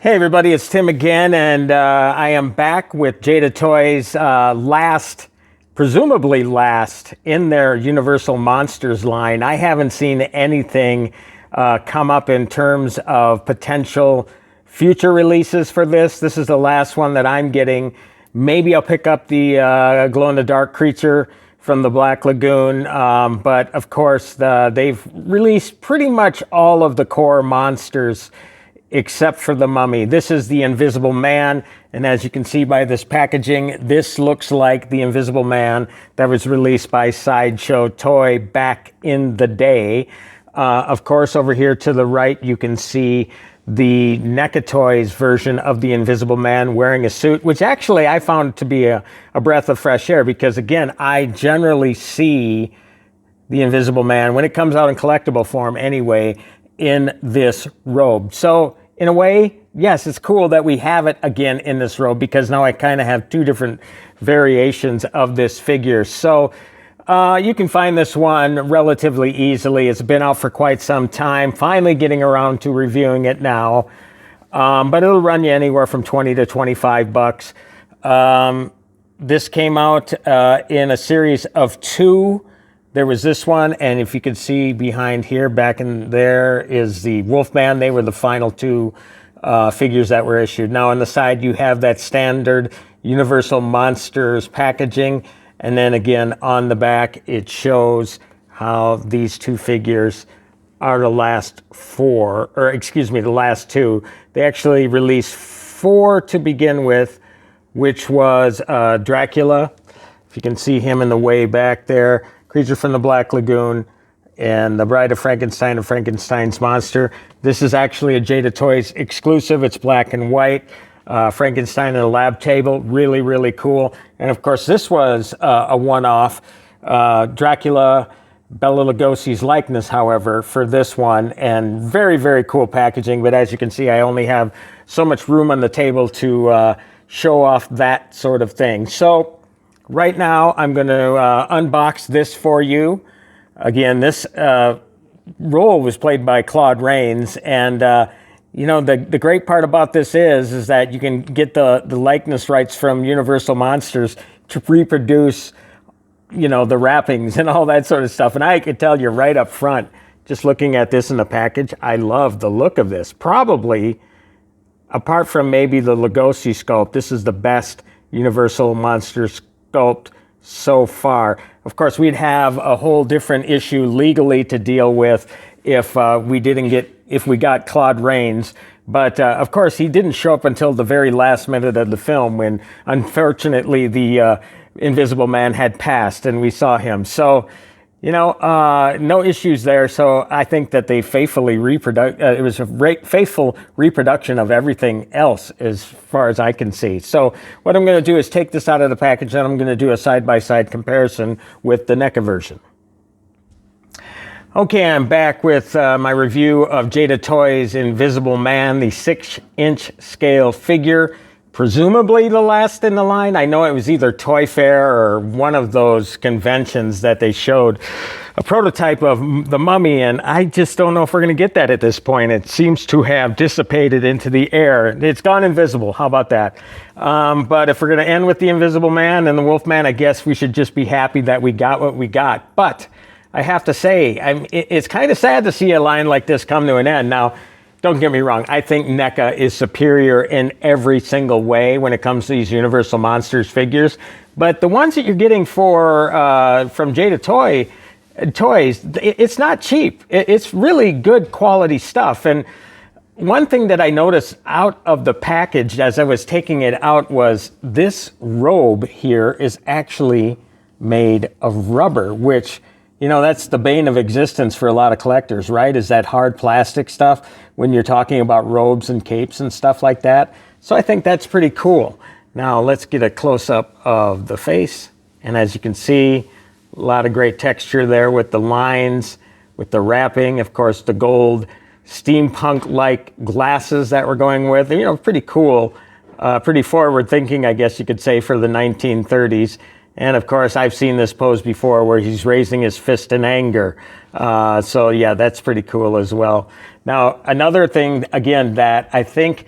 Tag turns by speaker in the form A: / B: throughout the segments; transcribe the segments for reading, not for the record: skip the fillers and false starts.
A: Hey everybody, it's Tim again, and I am back with Jada Toys' presumably last in their Universal Monsters line. I haven't seen anything come up in terms of potential future releases for this. This is the last one that I'm getting. Maybe I'll pick up the glow-in-the-dark creature from the Black Lagoon, but of course they've released pretty much all of the core monsters except for the Mummy. This is the Invisible Man, and as you can see by this packaging, this looks like the Invisible Man that was released by Sideshow Toy back in the day. Of course, over here to the right, you can see the NECA Toys version of the Invisible Man wearing a suit, which actually I found to be a breath of fresh air because, again, I generally see the Invisible Man, when it comes out in collectible form anyway, in this robe. So in a way, yes, it's cool that we have it again in this robe because now I kind of have two different variations of this figure. So you can find this one relatively easily. It's been out for quite some time. Finally getting around to reviewing it now. But it'll run you anywhere from 20 to 25 bucks. This came out in a series of two. There was this one, and if you could see behind here, back in there is the Wolfman. They were the final two figures that were issued. Now on the side, you have that standard Universal Monsters packaging. And then again, on the back, it shows how these two figures are the last four, or excuse me, the last two. They actually released four to begin with, which was Dracula. If you can see him in the way back there. Creature from the Black Lagoon, and The Bride of Frankenstein and Frankenstein's Monster. This is actually a Jada Toys exclusive. It's black and white. Frankenstein and a lab table. Really, really cool. And of course, this was a one-off. Dracula, Bela Lugosi's likeness, however, for this one. And very, very cool packaging. But as you can see, I only have so much room on the table to show off that sort of thing. So right now, I'm going to unbox this for you. Again, this role was played by Claude Rains, and you know the great part about this is that you can get the likeness rights from Universal Monsters to reproduce, you know, the wrappings and all that sort of stuff. And I can tell you right up front, just looking at this in the package, I love the look of this. Probably, apart from maybe the Lugosi sculpt, this is the best Universal Monsters sculpt so far. Of course, we'd have a whole different issue legally to deal with if we got Claude Rains. But of course, he didn't show up until the very last minute of the film when, unfortunately, the Invisible Man had passed and we saw him. So, you know, no issues there. So I think that they faithfully it was a faithful reproduction of everything else as far as I can see. So what I'm going to do is take this out of the package and I'm going to do a side-by-side comparison with the NECA version. Okay, I'm back with my review of Jada Toys' Invisible Man, the 6-inch scale figure. Presumably the last in the line. I know it was either Toy Fair or one of those conventions that they showed a prototype of the Mummy, and I just don't know if we're going to get that at this point. It seems to have dissipated into the air. It's gone invisible. How about that? But if we're going to end with the Invisible Man and the Wolfman, I guess we should just be happy that we got what we got. But I have to say, it's kind of sad to see a line like this come to an end. Now, don't get me wrong, I think NECA is superior in every single way when it comes to these Universal Monsters figures. But the ones that you're getting from Jada Toys, it's not cheap. It's really good quality stuff. And one thing that I noticed out of the package as I was taking it out was this robe here is actually made of rubber, which, you know, that's the bane of existence for a lot of collectors, right? Is that hard plastic stuff when you're talking about robes and capes and stuff like that. So I think that's pretty cool. Now let's get a close-up of the face. And as you can see, a lot of great texture there with the lines, with the wrapping, of course, the gold steampunk-like glasses that we're going with. You know, pretty cool, pretty forward-thinking, I guess you could say, for the 1930s. And of course, I've seen this pose before where he's raising his fist in anger. So yeah, that's pretty cool as well. Now, another thing, again, that I think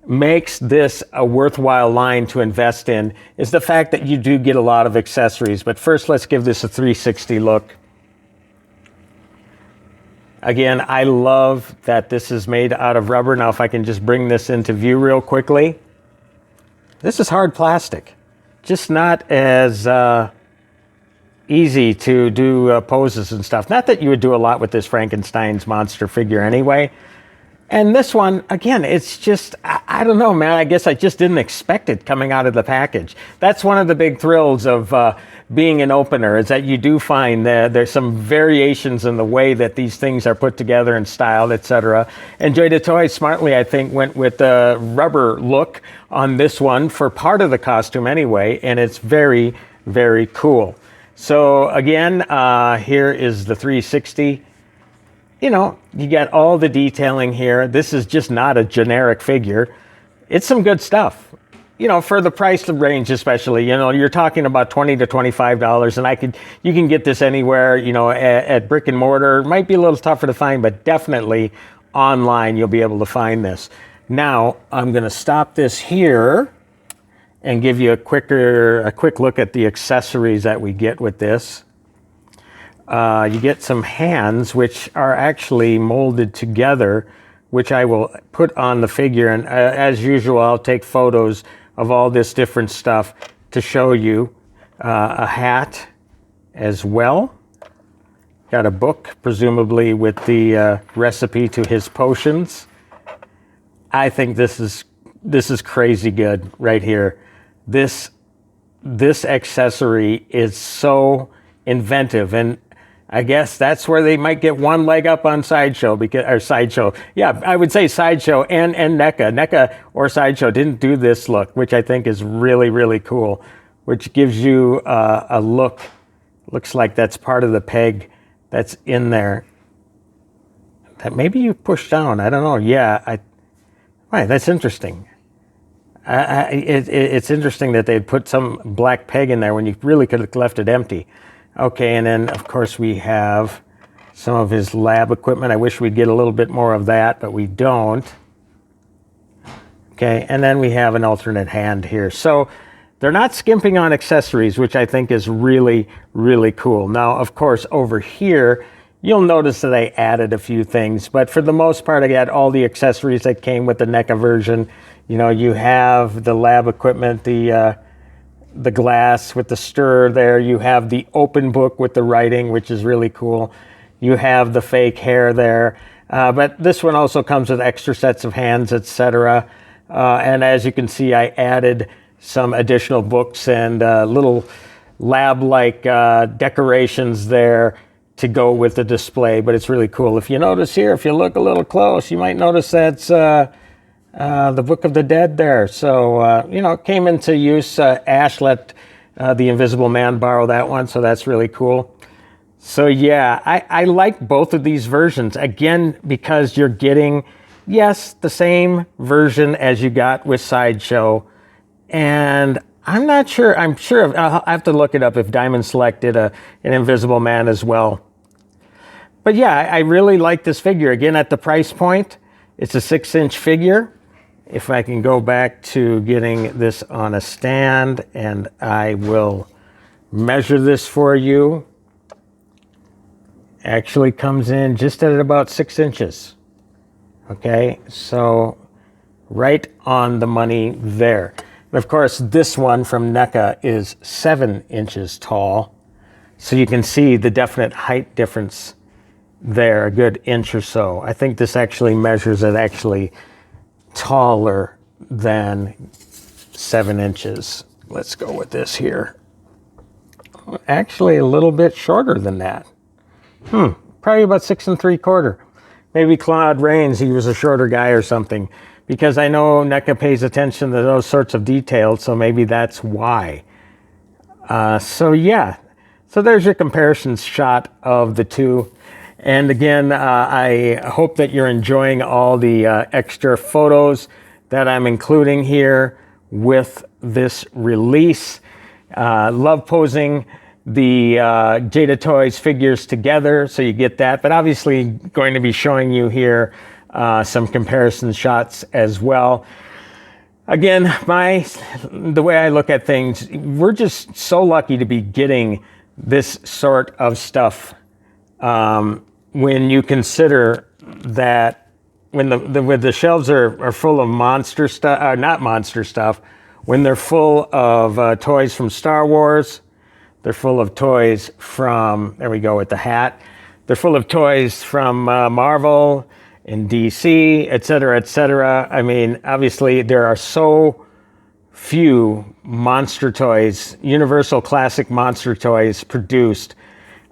A: makes this a worthwhile line to invest in is the fact that you do get a lot of accessories. But first, let's give this a 360 look. Again, I love that this is made out of rubber. Now, if I can just bring this into view real quickly. This is hard plastic. Just not as easy to do poses and stuff. Not that you would do a lot with this Frankenstein's monster figure anyway. And this one, again, it's just, I don't know, man. I guess I just didn't expect it coming out of the package. That's one of the big thrills of being an opener, is that you do find that there's some variations in the way that these things are put together and styled, etc. And Jada Toys smartly, I think, went with the rubber look on this one for part of the costume anyway, and it's very, very cool. So again, here is the 360. You know, you get all the detailing here. This is just not a generic figure. It's some good stuff. You know, for the price range especially, you know, you're talking about $20 to $25, and you can get this anywhere, you know, at brick and mortar. It might be a little tougher to find, but definitely online you'll be able to find this. Now, I'm going to stop this here and give you a quick look at the accessories that we get with this. You get some hands, which are actually molded together, which I will put on the figure. And as usual, I'll take photos of all this different stuff to show you. A hat as well. Got a book, presumably with the recipe to his potions. I think this is crazy good right here. This accessory is so inventive, and I guess that's where they might get one leg up on Sideshow, Sideshow. Yeah, I would say Sideshow and NECA. NECA or Sideshow didn't do this look, which I think is really, really cool, which gives you a look. Looks like that's part of the peg that's in there. That maybe you push down. I don't know. Yeah, right, that's interesting. It's interesting that they'd put some black peg in there when you really could have left it empty. Okay, and then, of course, we have some of his lab equipment. I wish we'd get a little bit more of that, but we don't. Okay, and then we have an alternate hand here. So they're not skimping on accessories, which I think is really, really cool. Now, of course, over here, you'll notice that I added a few things, but for the most part, I got all the accessories that came with the NECA version. You know, you have the lab equipment, the glass with the stir there. You have the open book with the writing, which is really cool. You have the fake hair there. But this one also comes with extra sets of hands, etc. And as you can see, I added some additional books and little lab-like decorations there to go with the display. But it's really cool. If you notice here, if you look a little close, you might notice that's the Book of the Dead there. So, you know, it came into use. Ash let the Invisible Man borrow that one, so that's really cool. So, yeah, I like both of these versions, again, because you're getting, yes, the same version as you got with Sideshow. And I'm not sure, I'll have to look it up if Diamond Select did an Invisible Man as well. But, yeah, I really like this figure. Again, at the price point, it's a 6-inch figure. If I can go back to getting this on a stand, and I will measure this for you. Actually comes in just at about 6 inches. Okay, so right on the money there. And of course, this one from NECA is 7 inches tall. So you can see the definite height difference there, a good inch or so. I think this actually measures it actually taller than 7 inches. Let's go with this here. Actually, a little bit shorter than that. Probably about 6 3/4. Maybe Claude Rains, he was a shorter guy or something, because I know NECA pays attention to those sorts of details, so maybe that's why. So yeah, so there's your comparison shot of the two. And again, I hope that you're enjoying all the extra photos that I'm including here with this release. Love posing the Jada Toys figures together, so you get that. But obviously going to be showing you here some comparison shots as well. Again, the way I look at things, we're just so lucky to be getting this sort of stuff. When you consider that when the shelves are full of monster stuff, not monster stuff, when they're full of toys from Star Wars, they're full of toys from, there we go with the hat, they're full of toys from Marvel and DC, et cetera, et cetera. I mean, obviously there are so few monster toys, Universal Classic monster toys produced.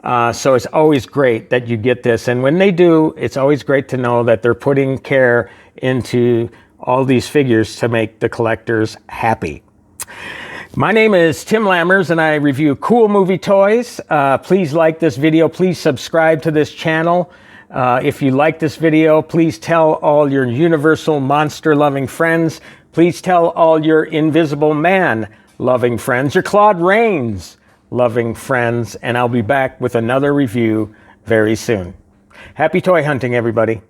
A: So it's always great that you get this. And when they do, it's always great to know that they're putting care into all these figures to make the collectors happy. My name is Tim Lammers and I review cool movie toys. Please like this video. Please subscribe to this channel. If you like this video, please tell all your Universal monster loving friends. Please tell all your Invisible Man loving friends, your Claude Rains loving friends, and I'll be back with another review very soon. Happy toy hunting, everybody.